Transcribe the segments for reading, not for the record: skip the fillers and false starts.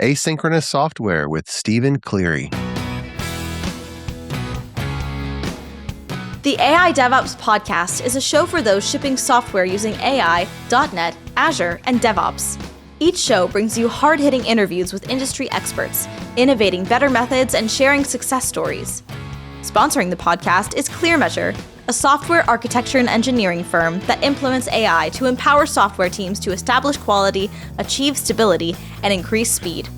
Asynchronous Software with Stephen Cleary. The AI Devops podcast is a show for those shipping software using AI, .NET, Azure, and Devops. Each show brings you hard-hitting interviews with industry experts, innovating better methods and sharing success stories. Sponsoring the podcast is ClearMeasure, a software architecture and engineering firm that implements AI to empower software teams to establish quality, achieve stability, and increase speed.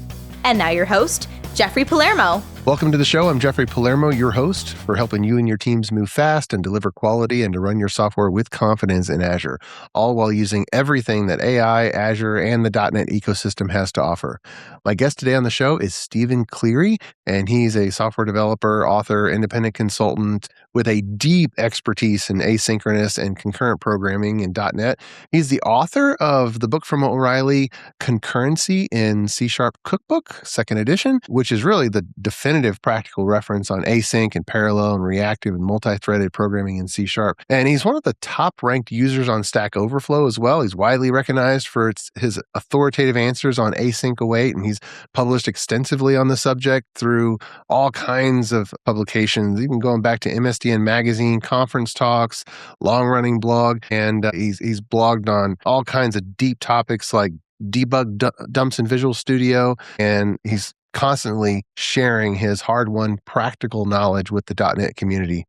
And now your host, Jeffrey Palermo. Welcome to the show. I'm Jeffrey Palermo, your host for helping you and your teams move fast and deliver quality and to run your software with confidence in Azure, all while using everything that AI, Azure, and the .NET ecosystem has to offer. My guest today on the show is Stephen Cleary, and he's a software developer, author, independent consultant with a deep expertise in asynchronous and concurrent programming in .NET. He's the author of the book from O'Reilly, Concurrency in C Cookbook, 2nd edition, which is really the definitive practical reference on async and parallel and reactive and multithreaded programming in C#. And he's one of the top-ranked users on Stack Overflow as well. He's widely recognized for his authoritative answers on async await, and he's published extensively on the subject through all kinds of publications, even going back to MSDN Magazine, conference talks, long-running blog, and he's blogged on all kinds of deep topics like Debug Dumps in Visual Studio, and he's constantly sharing his hard-won practical knowledge with the .NET community.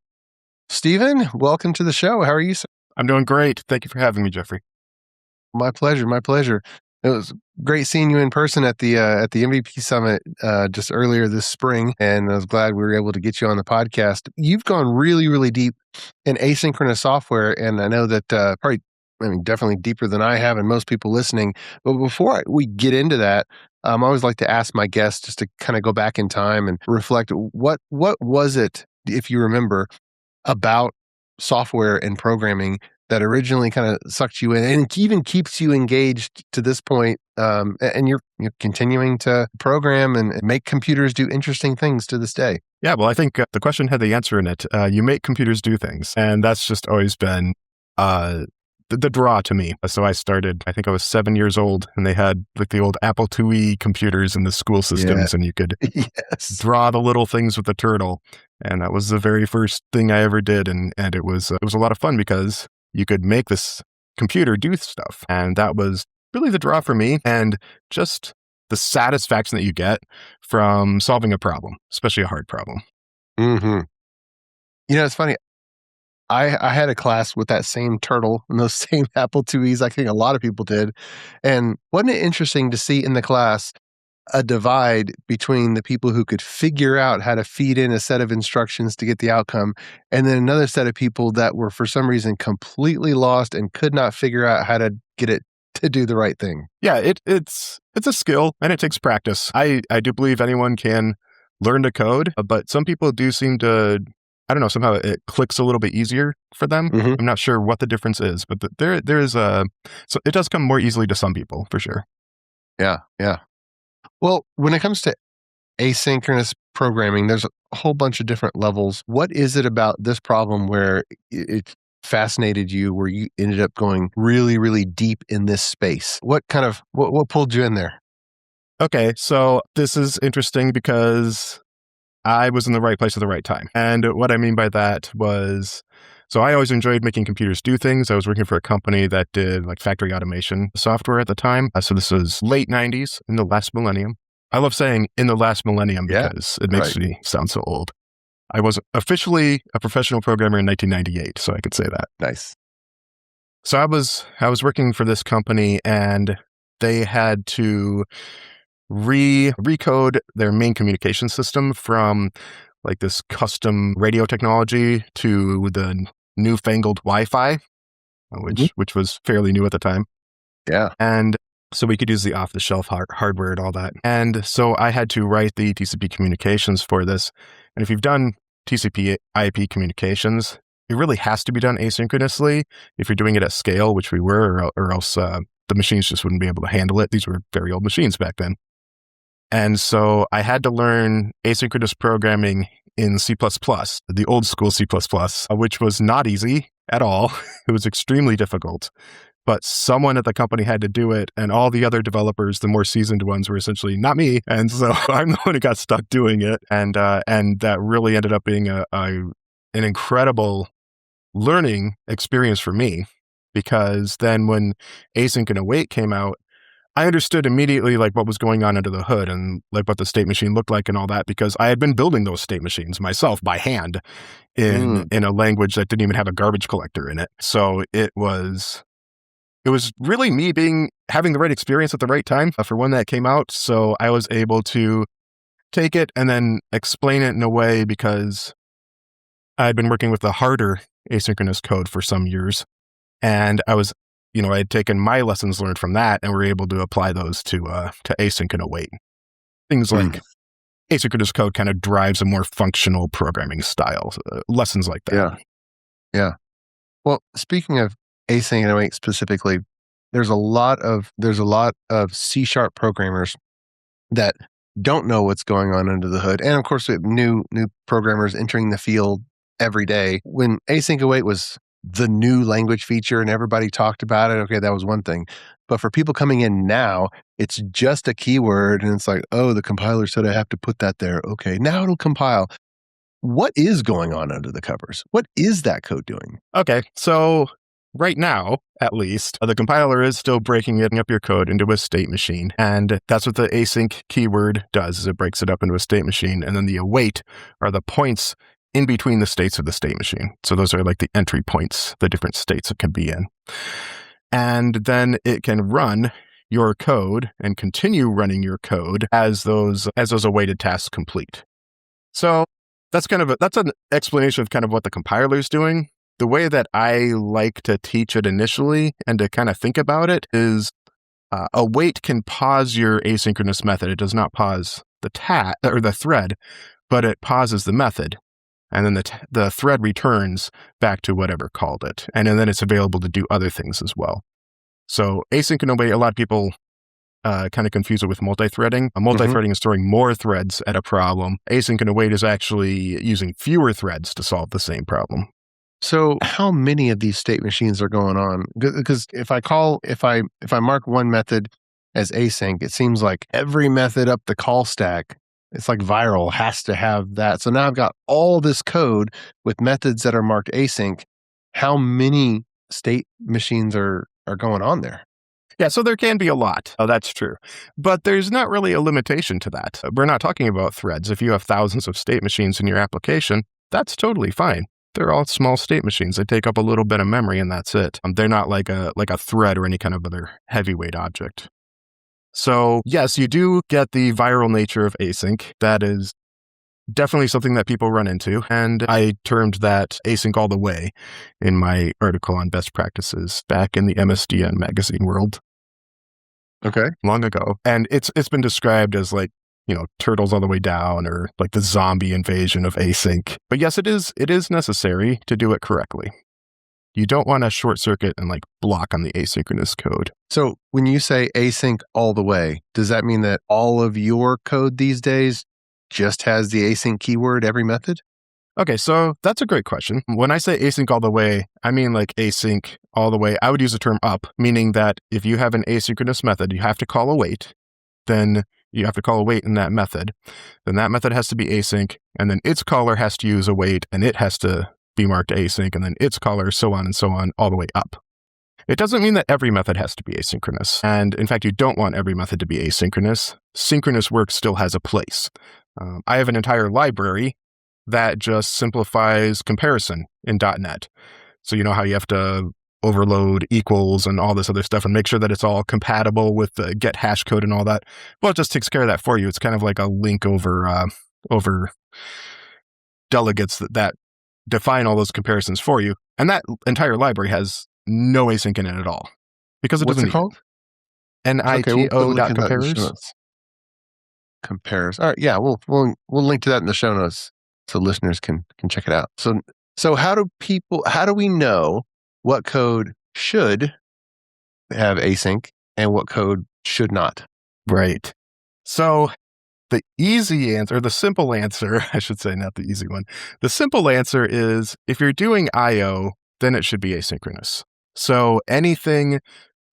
Stephen, welcome to the show. How are you, sir? I'm doing great. Thank you for having me, Jeffrey. My pleasure. My pleasure. It was great seeing you in person at the MVP Summit just earlier this spring, and I was glad we were able to get you on the podcast. You've gone really, really deep in asynchronous software, and I know that definitely deeper than I have and most people listening. But before we get into that, I always like to ask my guests just to kind of go back in time and reflect. What was it, if you remember, about software and programming that originally kind of sucked you in and even keeps you engaged to this point? And you're continuing to program and make computers do interesting things to this day. Yeah, well, I think the question had the answer in it. You make computers do things, and that's just always been the draw to me. So I started, I think I was 7 years old, and they had like the old Apple IIe computers in the school systems, and you could draw the little things with the turtle. And that was the very first thing I ever did. And it was a lot of fun because you could make this computer do stuff. And that was really the draw for me, and just the satisfaction that you get from solving a problem, especially a hard problem. Mm-hmm. It's funny. I had a class with that same turtle and those same Apple IIes. I think a lot of people did. And wasn't it interesting to see in the class a divide between the people who could figure out how to feed in a set of instructions to get the outcome, and then another set of people that were for some reason completely lost and could not figure out how to get it to do the right thing? Yeah, it's a skill, and it takes practice. I do believe anyone can learn to code, but some people do seem to, I don't know, somehow it clicks a little bit easier for them. Mm-hmm. I'm not sure what the difference is, but there is so it does come more easily to some people, for sure. Yeah. Well, when it comes to asynchronous programming, there's a whole bunch of different levels. What is it about this problem where it fascinated you, where you ended up going really, really deep in this space? What pulled you in there? Okay, so this is interesting because I was in the right place at the right time. And what I mean by that was, so I always enjoyed making computers do things. I was working for a company that did like factory automation software at the time. So this was late 90s, in the last millennium. I love saying in the last millennium because it makes me sound so old. I was officially a professional programmer in 1998, so I could say that. Nice. So I was working for this company, and they had to recode their main communication system from like this custom radio technology to the newfangled Wi-Fi, which was fairly new at the time. Yeah. And so we could use the off-the-shelf hardware and all that. And so I had to write the TCP communications for this. And if you've done TCP IP communications, it really has to be done asynchronously if you're doing it at scale, which we were, or else the machines just wouldn't be able to handle it. These were very old machines back then. And so I had to learn asynchronous programming in C++, the old school C++, which was not easy at all. It was extremely difficult but someone at the company had to do it. And all the other developers, the more seasoned ones, were essentially not me. And so I'm the one who got stuck doing it. And that really ended up being an incredible learning experience for me, because then when async and await came out, I understood immediately like what was going on under the hood and like what the state machine looked like and all that, because I had been building those state machines myself by hand in a language that didn't even have a garbage collector in it. So it was really me having the right experience at the right time for when that came out. So I was able to take it and then explain it in a way, because I'd been working with the harder asynchronous code for some years, and I had taken my lessons learned from that and were able to apply those to async and await. Things like asynchronous code kind of drives a more functional programming style, lessons like that. Yeah. Well, speaking of async and await specifically, there's a lot of C# programmers that don't know what's going on under the hood, and of course, we have new programmers entering the field every day. When async await was the new language feature and everybody talked about it, okay, that was one thing. But for people coming in now, it's just a keyword, and it's like, oh, the compiler said I have to put that there. Okay, now it'll compile. What is going on under the covers? What is that code doing? Okay, so right now, at least, the compiler is still breaking up your code into a state machine. And that's what the async keyword does, is it breaks it up into a state machine. And then the await are the points in between the states of the state machine. So those are like the entry points, the different states it can be in. And then it can run your code and continue running your code as those awaited tasks complete. So that's an explanation of kind of what the compiler is doing. The way that I like to teach it initially and to kind of think about it is await can pause your asynchronous method. It does not pause the thread, but it pauses the method. And then the thread returns back to whatever called it. And then it's available to do other things as well. So async and await, a lot of people kind of confuse it with multithreading. Multithreading is storing more threads at a problem. Async and await is actually using fewer threads to solve the same problem. So how many of these state machines are going on? Because if I mark one method as async, it seems like every method up the call stack, it's like viral, has to have that. So now I've got all this code with methods that are marked async. How many state machines are going on there? Yeah, so there can be a lot. Oh, that's true. But there's not really a limitation to that. We're not talking about threads. If you have thousands of state machines in your application, that's totally fine. They're all small state machines. They take up a little bit of memory and that's it. They're not like a thread or any kind of other heavyweight object. So yes, you do get the viral nature of async. That is definitely something that people run into. And I termed that async all the way in my article on best practices back in the MSDN Magazine world. Okay. Long ago. And it's been described as like, turtles all the way down, or like the zombie invasion of async. But yes, it is necessary to do it correctly. You don't want to short circuit and like block on the asynchronous code. So when you say async all the way, does that mean that all of your code these days just has the async keyword every method? Okay, so that's a great question. When I say async all the way, I mean like async all the way. I would use the term up, meaning that if you have an asynchronous method, you have to call await, then you have to call await in that method. Then that method has to be async, and then its caller has to use await, and it has to be marked async, and then its caller, so on, all the way up. It doesn't mean that every method has to be asynchronous. And in fact, you don't want every method to be asynchronous. Synchronous work still has a place. I have an entire library that just simplifies comparison in .NET. So you know how you have to overload equals and all this other stuff and make sure that it's all compatible with the get hash code and all that. Well, it just takes care of that for you. It's kind of like a link over delegates that define all those comparisons for you. And that entire library has no async in it at all. Because it doesn't. What's it called? Nito.compares. Compares. All right, yeah, we'll link to that in the show notes so listeners can check it out. So how do we know what code should have async and what code should not? Right. So the easy answer, or the simple answer, I should say, not the easy one. The simple answer is if you're doing I/O, then it should be asynchronous. So anything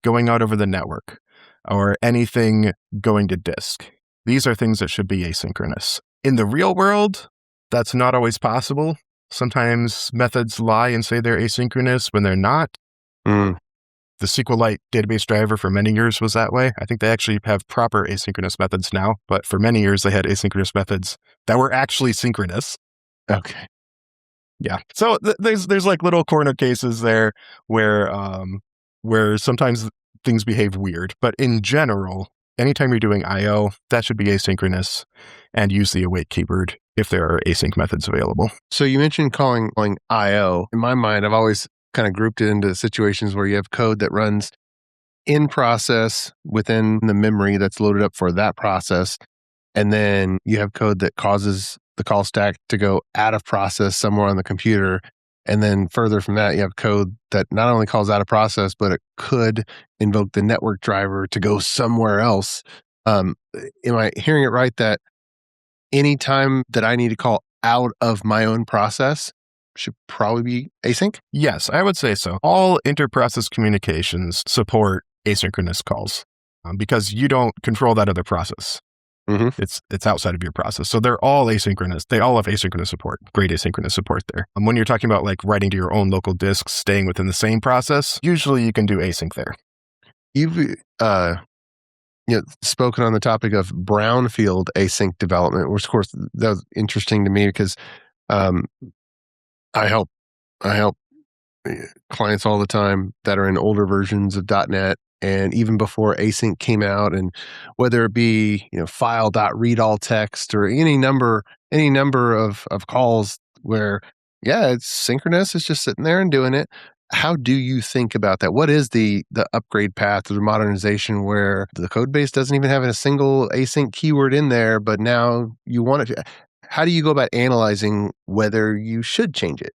going out over the network or anything going to disk, these are things that should be asynchronous. In the real world, that's not always possible. Sometimes methods lie and say they're asynchronous when they're not. Mm. The SQLite database driver for many years was that way. I think they actually have proper asynchronous methods now, but for many years they had asynchronous methods that were actually synchronous. Okay. Yeah. So there's like little corner cases there where sometimes things behave weird, but in general, anytime you're doing I/O, that should be asynchronous, and use the await keyword if there are async methods available. So you mentioned calling I/O. In my mind, I've always kind of grouped it into situations where you have code that runs in process within the memory that's loaded up for that process. And then you have code that causes the call stack to go out of process somewhere on the computer. And then further from that, you have code that not only calls out of process, but it could invoke the network driver to go somewhere else. Am I hearing it right that anytime that I need to call out of my own process should probably be async? Yes, I would say so. All inter-process communications support asynchronous calls because you don't control that other process. Mm-hmm. It's outside of your process. So they're all asynchronous. They all have asynchronous support, great asynchronous support there. When you're talking about like writing to your own local disks, staying within the same process, usually you can do async there. You've spoken on the topic of brownfield async development, which of course that was interesting to me because I help clients all the time that are in older versions of .NET, and even before async came out, and whether it be file.readAllText or any number of calls where it's synchronous, it's just sitting there and doing it. How do you think about that? What is the upgrade path or the modernization where the code base doesn't even have a single async keyword in there, but now you want it to? How do you go about analyzing whether you should change it?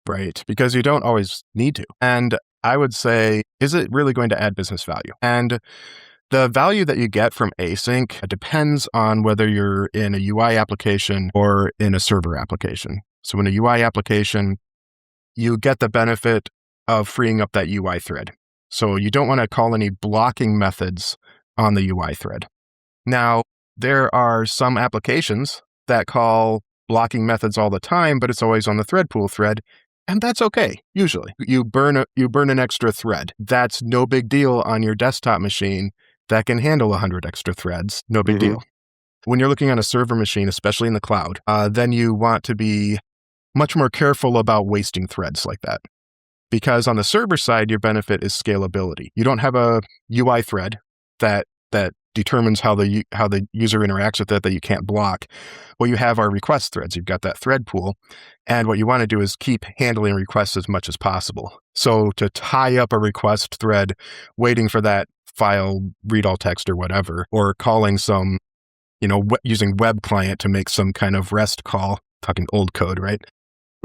Right, because you don't always need to. And I would say, is it really going to add business value? And the value that you get from async depends on whether you're in a UI application or in a server application. So in a UI application, you get the benefit of freeing up that UI thread. So you don't want to call any blocking methods on the UI thread. Now, there are some applications that call blocking methods all the time, but it's always on the thread pool thread. And that's okay, usually. You burn an extra thread. That's no big deal on your desktop machine that can handle 100 extra threads. No big deal. When you're looking on a server machine, especially in the cloud, then you want to be much more careful about wasting threads like that. Because on the server side, your benefit is scalability. You don't have a UI thread that determines how the user interacts with it that you can't block. What you have are request threads. You've got that thread pool. And what you want to do is keep handling requests as much as possible. So to tie up a request thread, waiting for that file, read all text or whatever, or calling some, using web client to make some kind of REST call, talking old code, right?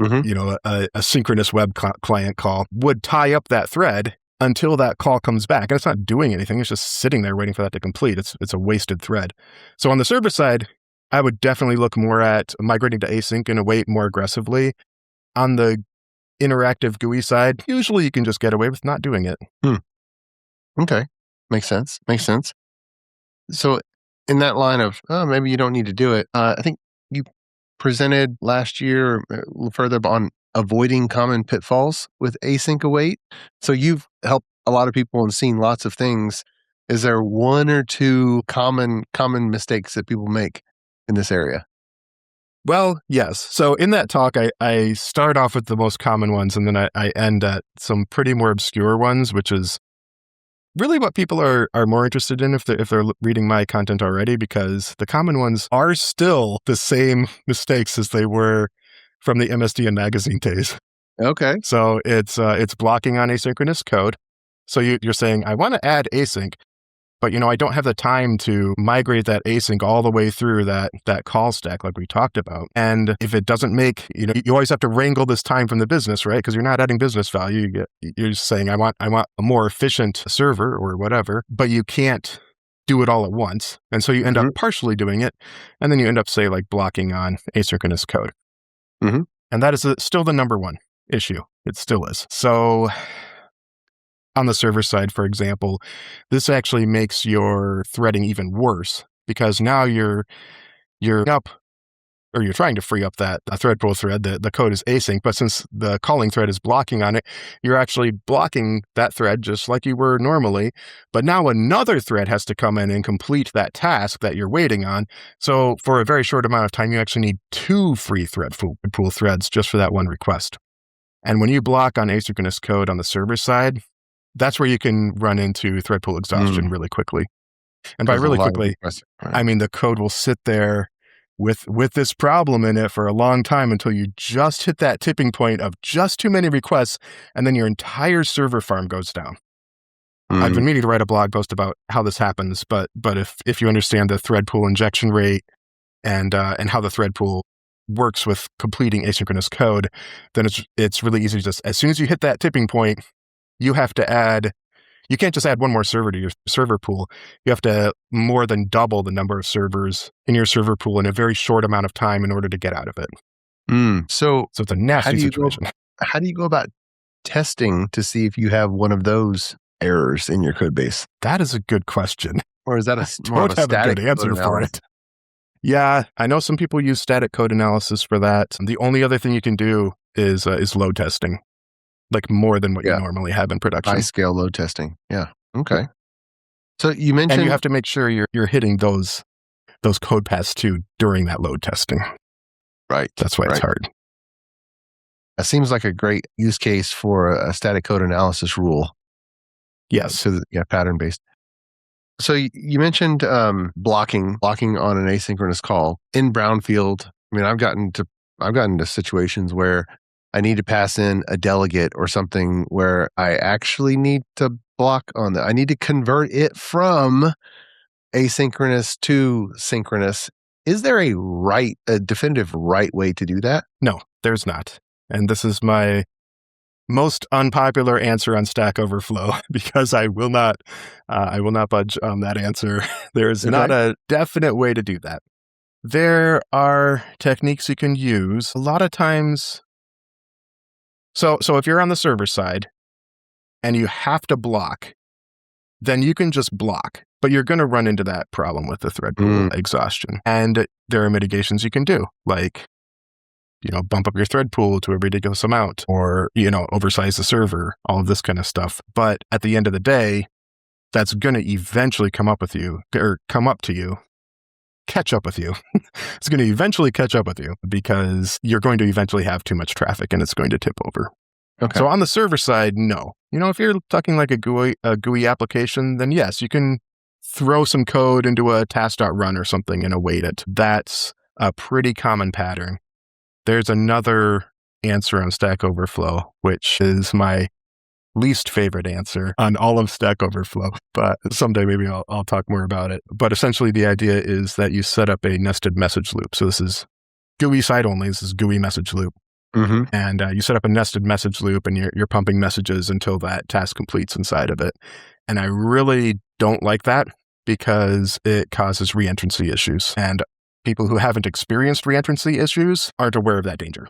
Mm-hmm. A synchronous web client call would tie up that thread until that call comes back. And it's not doing anything. It's just sitting there waiting for that to complete. It's a wasted thread. So on the server side, I would definitely look more at migrating to async and await more aggressively. On the interactive GUI side, usually you can just get away with not doing it. Okay. Makes sense. So in that line of, maybe you don't need to do it, I think you presented last year a little further on avoiding common pitfalls with async await. So you've helped a lot of people and seen lots of things. Is there one or two common mistakes that people make in this area? Well, yes. So in that talk, I start off with the most common ones, and then I end at some pretty more obscure ones, which is really what people are more interested in if they're reading my content already, because the common ones are still the same mistakes as they were from the MSDN Magazine days. Okay. So it's blocking on asynchronous code. So you're saying, I want to add async, but I don't have the time to migrate that async all the way through that call stack like we talked about. And if it doesn't make, you always have to wrangle this time from the business, right? Because you're not adding business value. You're just saying, I want a more efficient server or whatever, but you can't do it all at once. And so you end up partially doing it. And then you end up, say, like blocking on asynchronous code. Mm-hmm. And that is still the number one issue. It still is. So on the server side, for example, this actually makes your threading even worse because now you're up, or you're trying to free up that thread pool thread. The code is async, but since the calling thread is blocking on it, you're actually blocking that thread just like you were normally. But now another thread has to come in and complete that task that you're waiting on. So for a very short amount of time, you actually need 2 free thread pool threads just for that one request. And when you block on asynchronous code on the server side, that's where you can run into thread pool exhaustion really quickly. And by really quickly, I mean the code will sit there with this problem in it for a long time until you just hit that tipping point of just too many requests, and then your entire server farm goes down. I've been meaning to write a blog post about how this happens, but if you understand the thread pool injection rate and how the thread pool works with completing asynchronous code, then it's really easy to just, as soon as you hit that tipping point, you can't just add one more server to your server pool. You have to more than double the number of servers in your server pool in a very short amount of time in order to get out of it. So it's a nasty situation. How do you go about testing to see if you have one of those errors in your code base? That is a good question. Or is that more of a static good answer for it? Yeah, I know some people use static code analysis for that. The only other thing you can do is load testing. Like more than what you normally have in production. High scale load testing. Yeah. Okay. So you mentioned, and you have to make sure you're hitting those code paths too during that load testing. Right. That's why it's hard. That seems like a great use case for a static code analysis rule. Yes. So pattern based. So you mentioned blocking on an asynchronous call in brownfield. I mean, I've gotten to situations where I need to pass in a delegate or something where I actually need to block on that. I need to convert it from asynchronous to synchronous. Is there a definitive right way to do that? No, there's not. And this is my most unpopular answer on Stack Overflow because I will not budge on that answer. There's not a definite way to do that. There are techniques you can use. A lot of times, So if you're on the server side and you have to block, then you can just block, but you're going to run into that problem with the thread pool exhaustion. And there are mitigations you can do, like, bump up your thread pool to a ridiculous amount or, oversize the server, all of this kind of stuff. But at the end of the day, that's going to eventually catch up with you. It's going to eventually catch up with you because you're going to eventually have too much traffic and it's going to tip over. Okay. So on the server side, no. If you're talking like a GUI application, then yes, you can throw some code into a task.run or something and await it. That's a pretty common pattern. There's another answer on Stack Overflow, which is my least favorite answer on all of Stack Overflow, but someday maybe I'll talk more about it. But essentially the idea is that you set up a nested message loop. So this is GUI side only. This is GUI message loop. And you set up a nested message loop and you're pumping messages until that task completes inside of it. And I really don't like that because it causes reentrancy issues. And people who haven't experienced reentrancy issues aren't aware of that danger.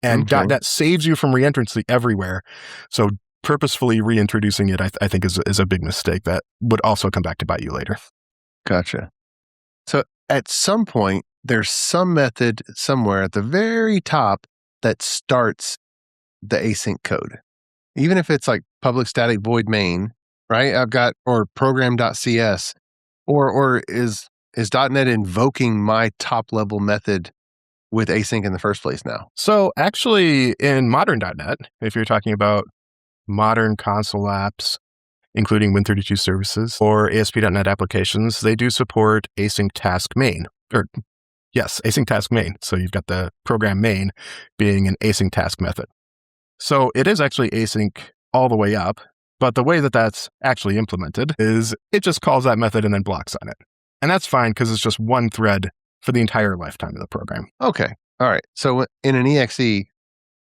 And that saves you from reentrancy everywhere. So purposefully reintroducing it, I think is a big mistake that would also come back to bite you later. Gotcha. So at some point, there's some method somewhere at the very top that starts the async code. Even if it's like public static void main, right? I've got, or program.cs, or is .NET invoking my top level method with async in the first place now? So actually in modern .NET, if you're talking about modern console apps, including Win32 services or ASP.NET applications, they do support async task main. Async task main. So you've got the program main being an async task method. So it is actually async all the way up, but the way that that's actually implemented is it just calls that method and then blocks on it. And that's fine because it's just one thread for the entire lifetime of the program. Okay. All right. So in an EXE,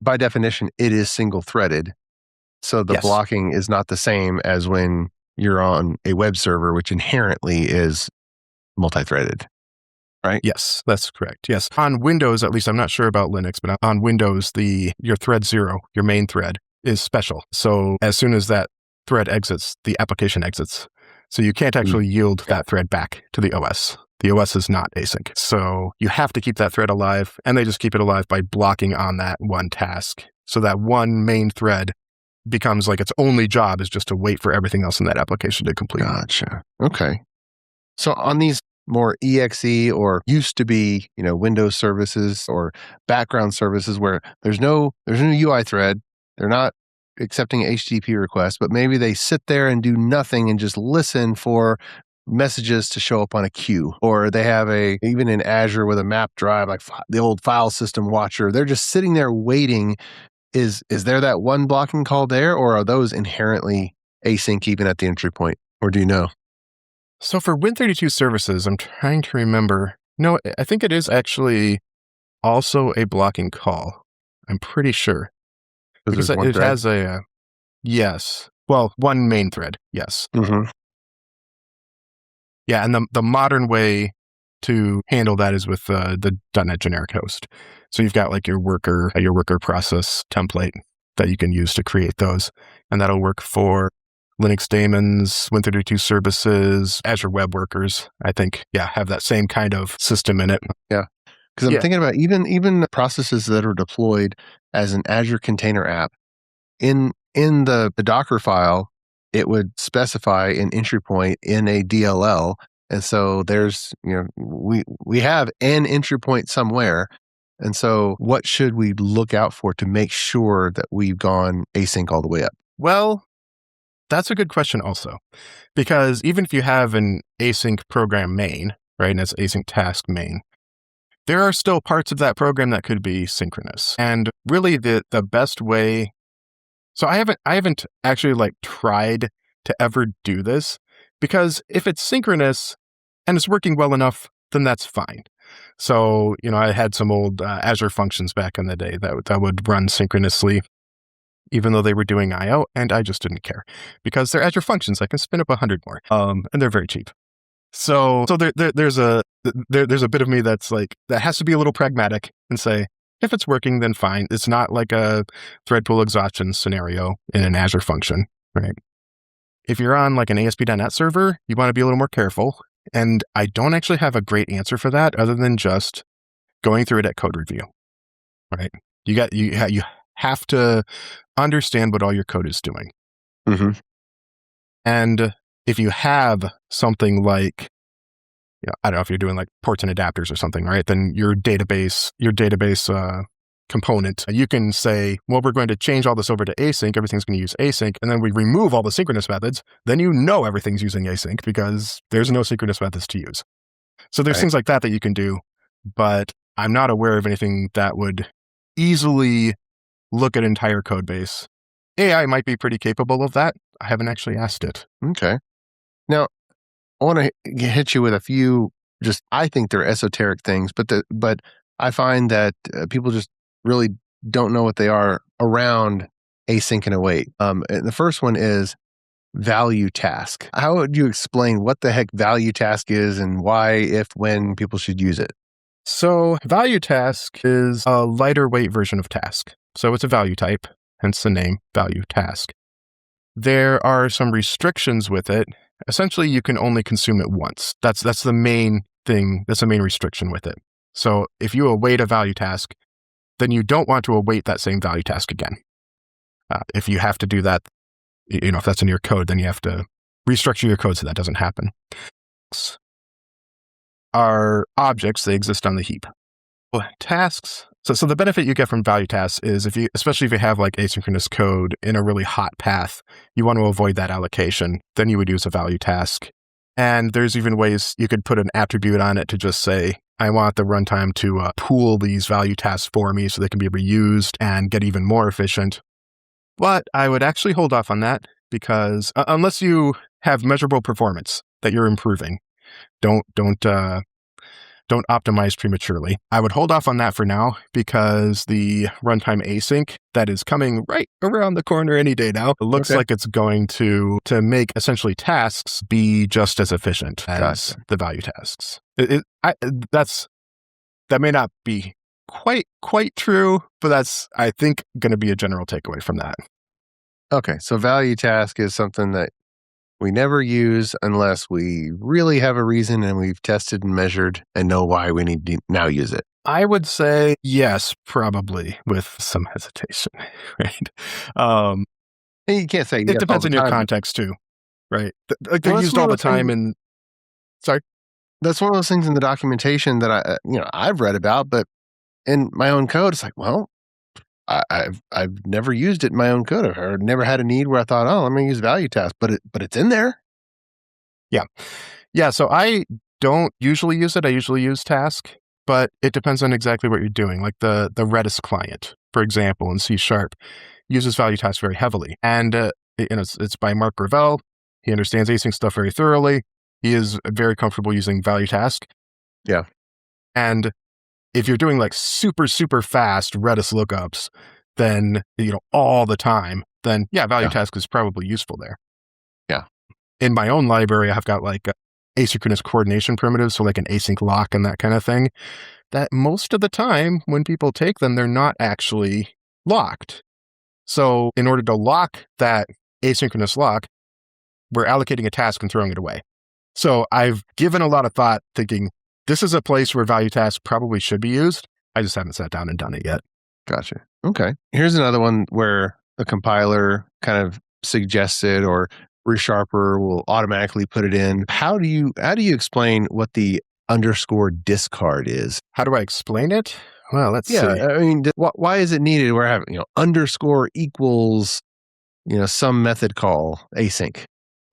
by definition, it is single threaded. So the blocking is not the same as when you're on a web server, which inherently is multi-threaded, right? Yes, that's correct. Yes. On Windows, at least, I'm not sure about Linux, but on Windows, your thread 0, your main thread, is special. So as soon as that thread exits, the application exits. So you can't actually yield that thread back to the OS. The OS is not async. So you have to keep that thread alive, and they just keep it alive by blocking on that one task. So that one main thread becomes like its only job is just to wait for everything else in that application to complete. Gotcha. Okay. So on these more EXE or used to be, Windows services or background services where there's no UI thread, they're not accepting HTTP requests, but maybe they sit there and do nothing and just listen for messages to show up on a queue, or they have even in Azure with a map drive, like the old file system watcher, they're just sitting there waiting. Is there that one blocking call there, or are those inherently async even at the entry point, or do you know? So for Win32 services, I'm trying to remember. No, I think it is actually also a blocking call. I'm pretty sure. Because it has a, yes. Well, one main thread, yes. Mm-hmm. Yeah, and the modern way to handle that is with the .NET generic host. So you've got like your worker process template that you can use to create those. And that'll work for Linux daemons, Win32 services, Azure web workers, I think, have that same kind of system in it. Yeah. Because I'm thinking about even processes that are deployed as an Azure container app, in the Docker file, it would specify an entry point in a DLL. And so there's, we have an entry point somewhere. And so what should we look out for to make sure that we've gone async all the way up? Well, that's a good question also, because even if you have an async program main, right, and it's async task main, there are still parts of that program that could be synchronous. And really the best way, so I haven't actually like tried to ever do this, because if it's synchronous and it's working well enough, then that's fine. So, I had some old Azure functions back in the day that would run synchronously, even though they were doing I/O, and I just didn't care because they're Azure functions. I can spin up 100 more, and they're very cheap. So there's a bit of me that's like, that has to be a little pragmatic and say, if it's working, then fine. It's not like a thread pool exhaustion scenario in an Azure function, right? If you're on like an ASP.NET server, you want to be a little more careful. And I don't actually have a great answer for that other than just going through it at code review, right? You have to understand what all your code is doing. Mm-hmm. And if you have something like, I don't know if you're doing like ports and adapters or something, right? Then your database component, you can say, well, we're going to change all this over to async. Everything's going to use async. And then we remove all the synchronous methods. Then everything's using async because there's no synchronous methods to use. So there's things like that you can do, but I'm not aware of anything that would easily look at entire code base. AI might be pretty capable of that. I haven't actually asked it. Okay. Now, I want to hit you with a few, I think they're esoteric things, but I find that people just really don't know what they are around async and await. And the first one is value task. How would you explain what the heck value task is and why, when people should use it? So value task is a lighter weight version of task. So it's a value type, hence the name value task. There are some restrictions with it. Essentially, you can only consume it once. That's the main thing. That's the main restriction with it. So if you await a value task, then you don't want to await that same value task again. If you have to do that, if that's in your code, then you have to restructure your code so that doesn't happen. Are objects, they exist on the heap. Well, tasks. So the benefit you get from value tasks is especially if you have like asynchronous code in a really hot path, you want to avoid that allocation, then you would use a value task. And there's even ways you could put an attribute on it to just say, I want the runtime to pool these value tasks for me so they can be reused and get even more efficient. But I would actually hold off on that because unless you have measurable performance that you're improving, don't optimize prematurely. I would hold off on that for now because the runtime async that is coming right around the corner any day now, it looks like it's going to make essentially tasks be just as efficient as the value tasks. That may not be quite true, but that's, I think, going to be a general takeaway from that. Okay, so value task is something that we never use unless we really have a reason and we've tested and measured and know why we need to now use it. I would say yes, probably, with some hesitation, right? And you can't say It yes all depends the on your time. context too, right? Like Well, they're used all the time in. Sorry. That's one of those things in the documentation that I've read about, but in my own code, it's like, well, I've never used it in my own code. I've never had a need where I thought, oh, I'm going to use value task, but it's in there. Yeah. So I don't usually use it. I usually use task, but it depends on exactly what you're doing. Like the Redis client, for example, in C# uses value task very heavily, and it's by Mark Gravel. He understands async stuff very thoroughly. He is very comfortable using value task. Yeah. And if you're doing like super, super fast Redis lookups, then, all the time, then value task is probably useful there. Yeah. In my own library, I've got like asynchronous coordination primitives, so like an async lock and that kind of thing, that most of the time when people take them, they're not actually locked. So in order to lock that asynchronous lock, we're allocating a task and throwing it away. So I've given a lot of thought thinking, this is a place where value task probably should be used. I just haven't sat down and done it yet. Gotcha. Okay. Here's another one where a compiler kind of suggested or ReSharper will automatically put it in. How do you explain what the underscore discard is? How do I explain it? Well, let's see. I mean, why is it needed? We're having, underscore equals, some method call async.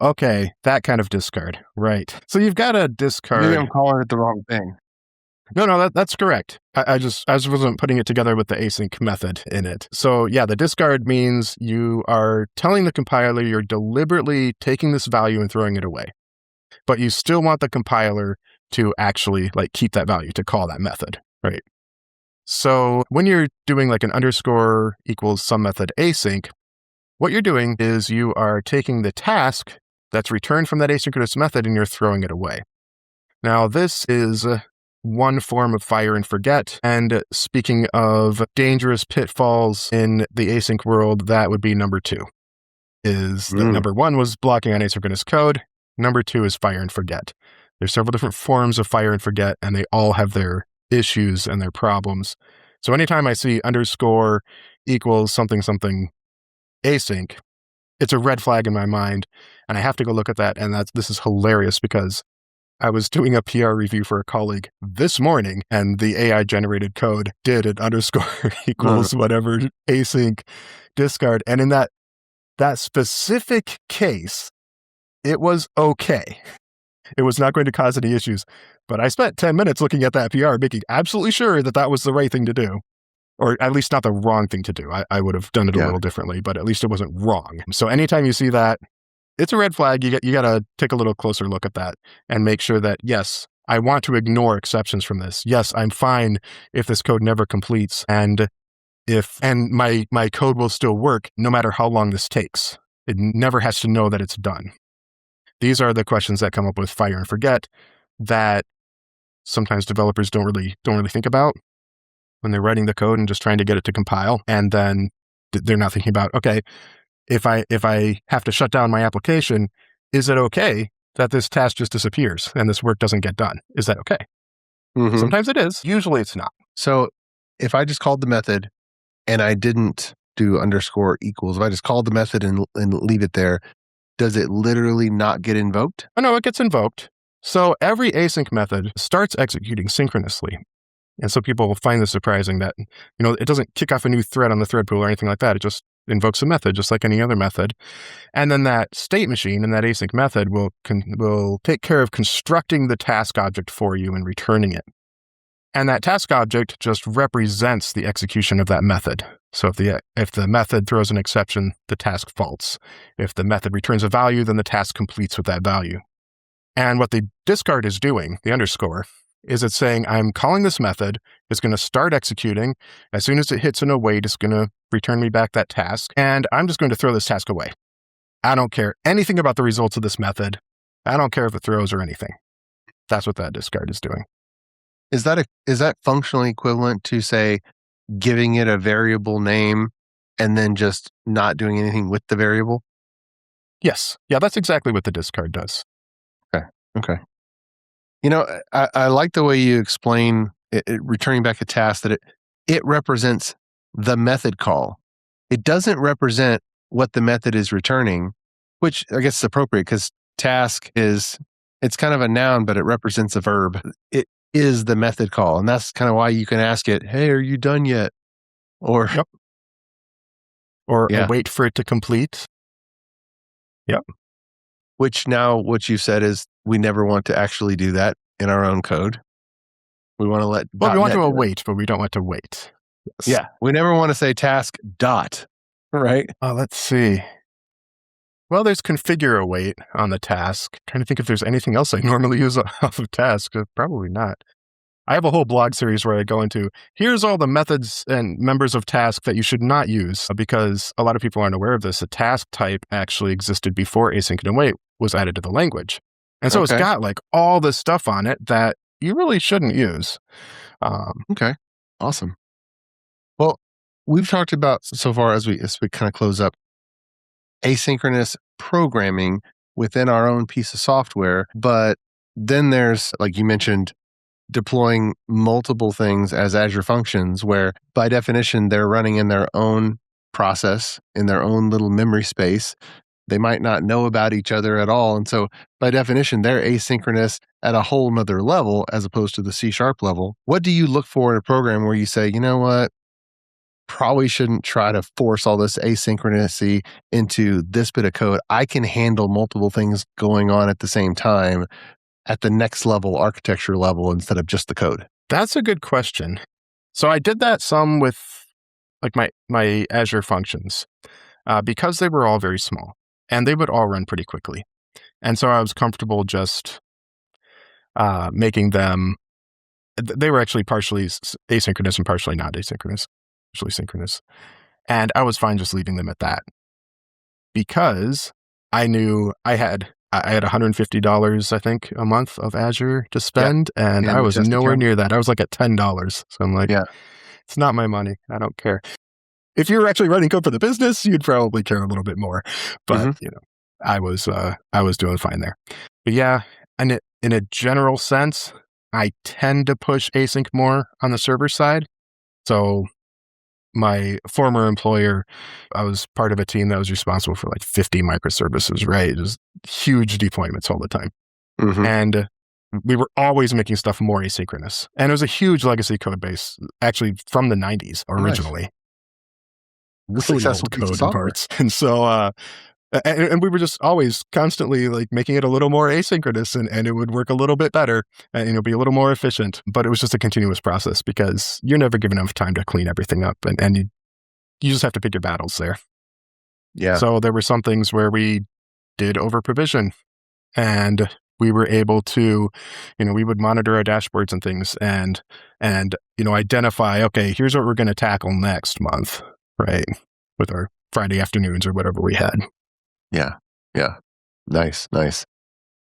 Okay, that kind of discard. Right. So you've got a discard. Maybe I'm calling it the wrong thing. No, that's correct. I wasn't putting it together with the async method in it. So yeah, the discard means you are telling the compiler you're deliberately taking this value and throwing it away. But you still want the compiler to actually like keep that value, to call that method, right? So when you're doing like an underscore equals some method async, what you're doing is you are taking the task that's returned from that asynchronous method and you're throwing it away. Now, this is one form of fire and forget. And speaking of dangerous pitfalls in the async world, that would be number 2. Number 1 was blocking on asynchronous code. Number 2 is fire and forget. There's several different forms of fire and forget, and they all have their issues and their problems. So anytime I see underscore equals something async, it's a red flag in my mind, and I have to go look at that. And this is hilarious because I was doing a PR review for a colleague this morning, and the AI generated code did an underscore equals whatever async discard. And in that specific case, it was okay. It was not going to cause any issues. But I spent 10 minutes looking at that PR, making absolutely sure that was the right thing to do. Or at least not the wrong thing to do. I would have done it a little differently, but at least it wasn't wrong. So anytime you see that, it's a red flag. You got to take a little closer look at that and make sure that, yes, I want to ignore exceptions from this. Yes, I'm fine if this code never completes and my code will still work no matter how long this takes. It never has to know that it's done. These are the questions that come up with fire and forget that sometimes developers don't really think about when they're writing the code and just trying to get it to compile. And then they're not thinking about, okay, if I have to shut down my application, is it okay that this task just disappears and this work doesn't get done? Is that okay? Mm-hmm. Sometimes it is. Usually it's not. So if I just called the method and I didn't do underscore equals, if I just called the method and leave it there, does it literally not get invoked? Oh, no, it gets invoked. So every async method starts executing synchronously. And so people will find this surprising that, it doesn't kick off a new thread on the thread pool or anything like that. It just invokes a method just like any other method. And then that state machine and that async method will take care of constructing the task object for you and returning it. And that task object just represents the execution of that method. So if the method throws an exception, the task faults. If the method returns a value, then the task completes with that value. And what the discard is doing, the underscore, is it's saying, I'm calling this method, it's going to start executing. As soon as it hits an await, it's going to return me back that task, and I'm just going to throw this task away. I don't care anything about the results of this method. I don't care if it throws or anything. That's what that discard is doing. Is that functionally equivalent to, say, giving it a variable name and then just not doing anything with the variable? Yes. Yeah, that's exactly what the discard does. Okay. I like the way you explain it, returning back a task, that it represents the method call. It doesn't represent what the method is returning, which I guess is appropriate because task it's kind of a noun, but it represents a verb. It is the method call. And that's kind of why you can ask it, hey, are you done yet? Or, Yep. Or wait for it to complete. Yep. Which now what you said is we never want to actually do that in our own code. We want to let we want to await, but we don't want to wait. Yes. Yeah. We never want to say task dot, right? Let's see. Well, there's configure await on the task. Trying to think if there's anything else I normally use off of task. Probably not. I have a whole blog series where I go into, here's all the methods and members of task that you should not use, because a lot of people aren't aware of this. A task type actually existed before async and await was added to the language. And so It's got like all this stuff on it that you really shouldn't use. Okay. Awesome. Well, we've talked about so far as we kind of close up asynchronous programming within our own piece of software. But then there's, like you mentioned, deploying multiple things as Azure functions, where by definition, they're running in their own process, in their own little memory space. They might not know about each other at all. And so by definition, they're asynchronous at a whole nother level as opposed to the C# level. What do you look for in a program where you say, you know what, probably shouldn't try to force all this asynchronicity into this bit of code. I can handle multiple things going on at the same time at the next level, architecture level, instead of just the code? That's a good question. So I did that some with like my Azure functions because they were all very small and they would all run pretty quickly. And so I was comfortable just making them, they were actually partially asynchronous and partially not asynchronous, partially synchronous. And I was fine just leaving them at that because I knew I had $150, I think, a month of Azure to spend, and I was nowhere near that. I was like at $10. So I'm like, it's not my money. I don't care. If you were actually writing code for the business, you'd probably care a little bit more. But I was doing fine there. But yeah, and in a general sense, I tend to push async more on the server side. So my former employer, I was part of a team that was responsible for like 50 microservices, right? Just huge deployments all the time. And we were always making stuff more asynchronous. And it was a huge legacy code base, actually from the 90s originally. The successful code parts. And so, and we were just always constantly like making it a little more asynchronous and it would work a little bit better and it'll be a little more efficient. But it was just a continuous process because you're never given enough time to clean everything up and you just have to pick your battles there. Yeah. So there were some things where we did over provision and we were able to, we would monitor our dashboards and things and identify, okay, here's what we're going to tackle next month, right? With our Friday afternoons or whatever we had. Yeah. Nice.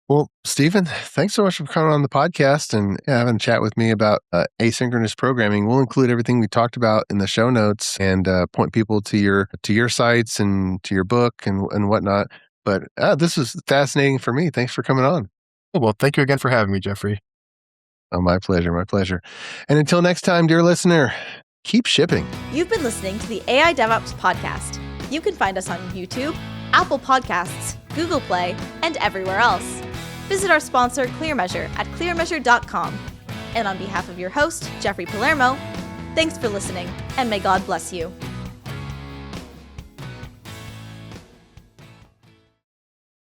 Well, Stephen, thanks so much for coming on the podcast and having a chat with me about asynchronous programming. We'll include everything we talked about in the show notes and point people to your sites and to your book and whatnot. But this was fascinating for me. Thanks for coming on. Well, thank you again for having me, Jeffrey. Oh, my pleasure. And until next time, dear listener, keep shipping. You've been listening to the AI DevOps podcast. You can find us on YouTube, Apple Podcasts, Google Play, and everywhere else. Visit our sponsor, ClearMeasure, at clearmeasure.com. And on behalf of your host, Jeffrey Palermo, thanks for listening, and may God bless you.